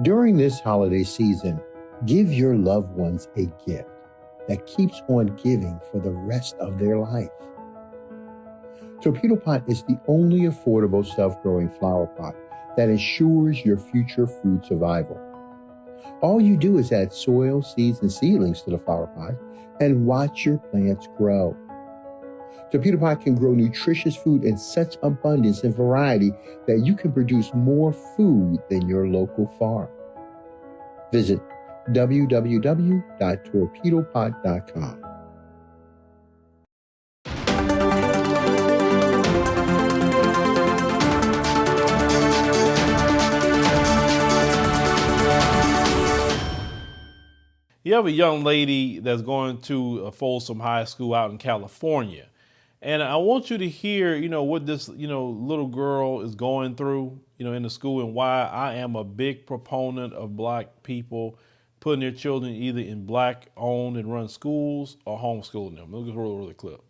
During this holiday season, give your loved ones a gift that keeps on giving for the rest of their life. Torpedo Pot is the only affordable self-growing flower pot that ensures your future food survival. All you do is add soil, seeds, and seedlings to the flower pot and watch your plants grow. Torpedo Pot can grow nutritious food in such abundance and variety that you can produce more food than your local farm. Visit www.torpedopot.com. You have a young lady that's going to a Folsom High School out in California. And I want you to hear, what this, little girl is going through, in the school, and why I am a big proponent of Black people putting their children either in Black owned and run schools or homeschooling them. Let's just roll the clip.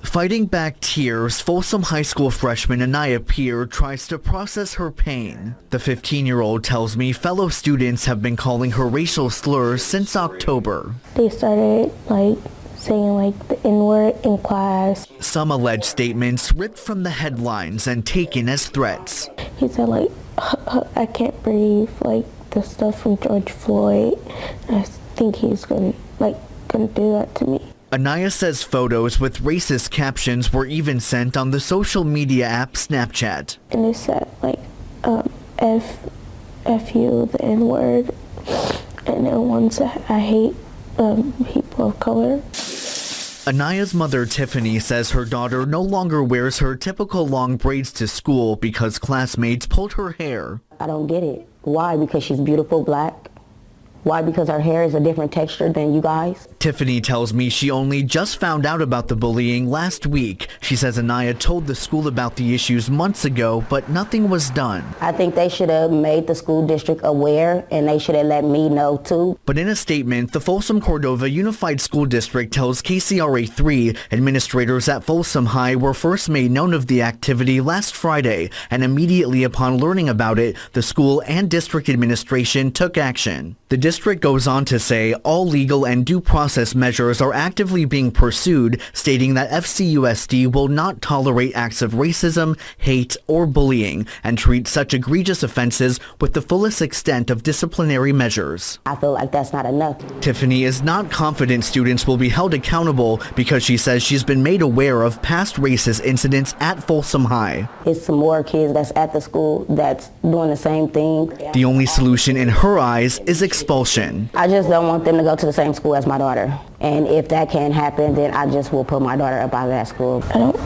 Fighting back tears, Folsom High School freshman Anaya Peer tries to process her pain. The 15-year-old tells me fellow students have been calling her racial slurs since October. They started saying the N-word in class. Some alleged statements ripped from the headlines and taken as threats. He said I can't breathe, the stuff from George Floyd. I think he's gonna do that to me. Anaya says photos with racist captions were even sent on the social media app Snapchat. And it said F you, the N-word, and then one said I hate people of color. Anaya's mother, Tiffany, says her daughter no longer wears her typical long braids to school because classmates pulled her hair. I don't get it. Why? Because she's beautiful, Black? Why? Because her hair is a different texture than you guys? Tiffany tells me she only just found out about the bullying last week. She says Anaya told the school about the issues months ago, but nothing was done. I think they should have made the school district aware, and they should have let me know too. But in a statement, the Folsom Cordova Unified School District tells KCRA3 administrators at Folsom High were first made known of the activity last Friday, and immediately upon learning about it, the school and district administration took action. The district goes on to say all legal and due process measures are actively being pursued, stating that FCUSD will not tolerate acts of racism, hate, or bullying, and treat such egregious offenses with the fullest extent of disciplinary measures. I feel like that's not enough. Tiffany is not confident students will be held accountable because she says she's been made aware of past racist incidents at Folsom High. It's some more kids that's at the school that's doing the same thing. The only solution in her eyes is expulsion. I just don't want them to go to the same school as my daughter. And if that can't happen, then I just will put my daughter up out of that school. I don't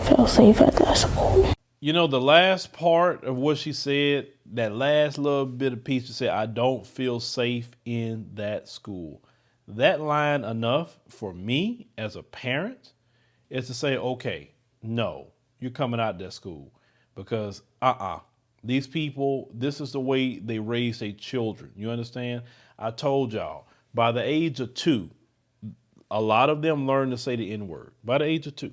feel safe at that school. The last part of what she said, that last little bit of piece, she said, I don't feel safe in that school. That line enough for me as a parent is to say, okay, no, you're coming out of that school because these people, this is the way they raise their children. You understand? I told y'all, by the age of 2, a lot of them learn to say the N-word. By the age of 2.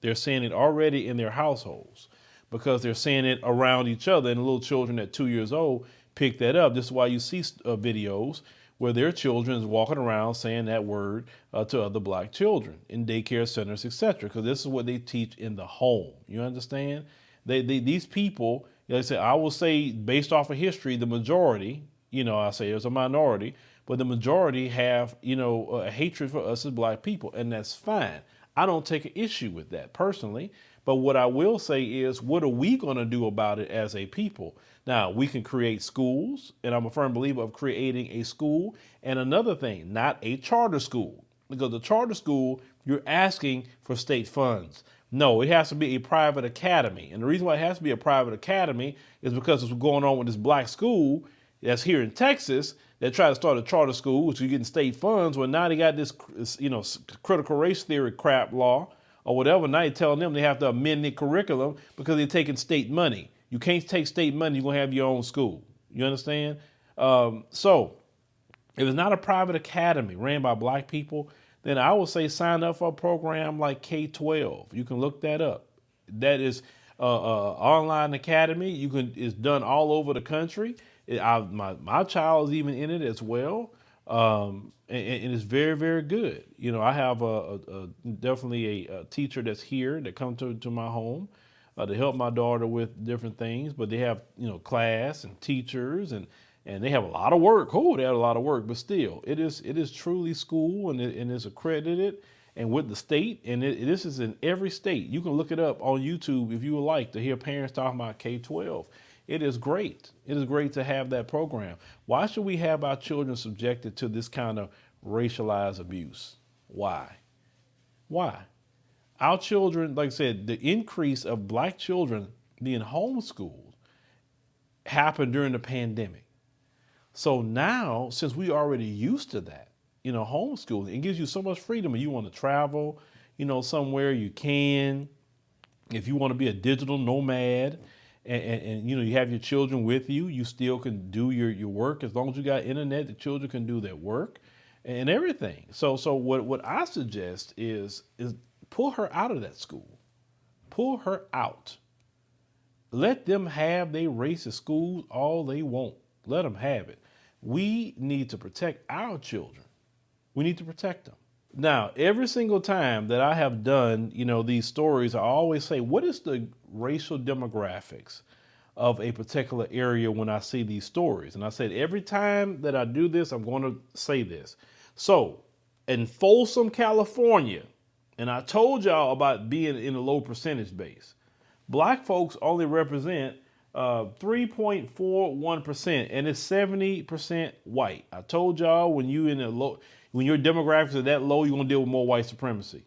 They're saying it already in their households because they're saying it around each other, and the little children at 2 years old pick that up. This is why you see videos where their children is walking around saying that word to other Black children in daycare centers, etc., because this is what they teach in the home. You understand? These people, like I said, I will say based off of history, the majority, I say there's a minority, but the majority have, a hatred for us as Black people, and that's fine. I don't take an issue with that personally, but what I will say is, what are we going to do about it as a people? Now, we can create schools, and I'm a firm believer of creating a school, and another thing, not a charter school, because the charter school, you're asking for state funds. No, it has to be a private academy, and the reason why it has to be a private academy is because what's going on with this Black school that's here in Texas that try to start a charter school, which is getting state funds. Well, now they got this, critical race theory crap law or whatever. Now you're telling them they have to amend the curriculum because they're taking state money. You can't take state money. You're going to have your own school. You understand? So if it's not a private academy ran by Black people, then I would say sign up for a program like K-12. You can look that up. That is online academy. It's done all over the country. My child is even in it as well. And it's very, very good. You know, I have definitely a teacher that's here that comes to my home to help my daughter with different things. But they have, you know, class and teachers, and they have a lot of work. Oh, they have a lot of work, but still, it is truly school, and it's accredited and with the state. And this is in every state. You can look it up on YouTube if you would like to hear parents talking about K-12. It is great. It is great to have that program. Why should we have our children subjected to this kind of racialized abuse? Why? Our children, like I said, the increase of black children being homeschooled happened during the pandemic. So now, since we already used to that, you know, homeschooling, it gives you so much freedom. If you want to travel, you know, somewhere, you can. If you want to be a digital nomad, and you know, you have your children with you, you still can do your work. As long as you got internet, the children can do their work and everything. So what I suggest is pull her out of that school. Pull her out. Let them have their racist schools all they want. Let them have it. We need to protect our children. We need to protect them. Now, every single time that I have done, you know, these stories, I always say, what is the racial demographics of a particular area when I see these stories? And I said, every time that I do this, I'm going to say this. So in Folsom, California, and I told y'all about being in a low percentage base, black folks only represent 3.41%, and it's 70% white. I told y'all when your demographics are that low, you're gonna deal with more white supremacy.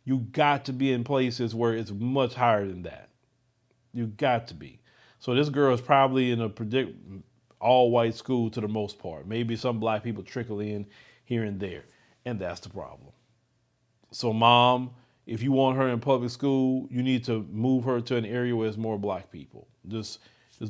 You got to be in places where it's much higher than that. You got to be. So this girl is probably in a all white school to the most part. Maybe some black people trickle in here and there, and that's the problem. So mom, if you want her in public school, you need to move her to an area where there's more black people. Just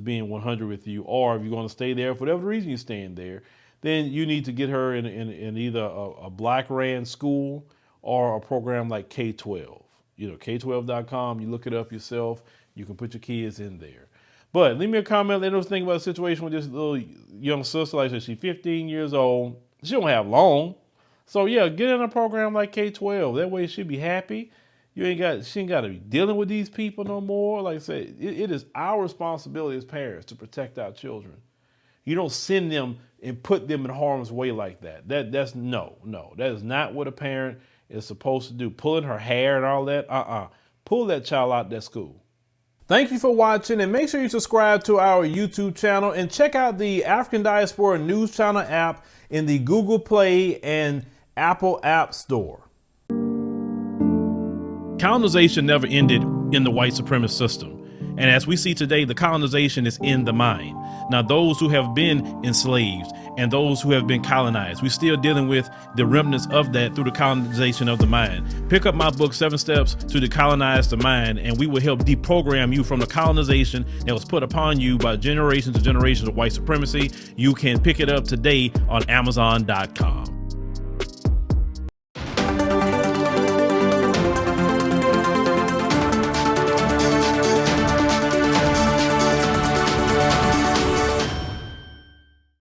being 100 with you. Or if you're going to stay there, for whatever reason you're staying there, then you need to get her in either a black ran school or a program like K-12. You know, K12.com, you look it up yourself. You can put your kids in there. But leave me a comment, let us think about the situation with this little young sister. Like I said, she's 15 years old. She don't have long. So yeah, get in a program like K-12. That way she'll be happy. She ain't got to be dealing with these people no more. Like I said, it is our responsibility as parents to protect our children. You don't send them and put them in harm's way like that. That's no. That is not what a parent is supposed to do. Pulling her hair and all that. Pull that child out of that school. Thank you for watching, and make sure you subscribe to our YouTube channel and check out the African Diaspora News Channel app in the Google Play and Apple App Store. Colonization never ended in the white supremacist system. And as we see today, the colonization is in the mind. Now, those who have been enslaved and those who have been colonized, we're still dealing with the remnants of that through the colonization of the mind. Pick up my book, 7 Steps to Decolonize the Mind, and we will help deprogram you from the colonization that was put upon you by generations and generations of white supremacy. You can pick it up today on Amazon.com.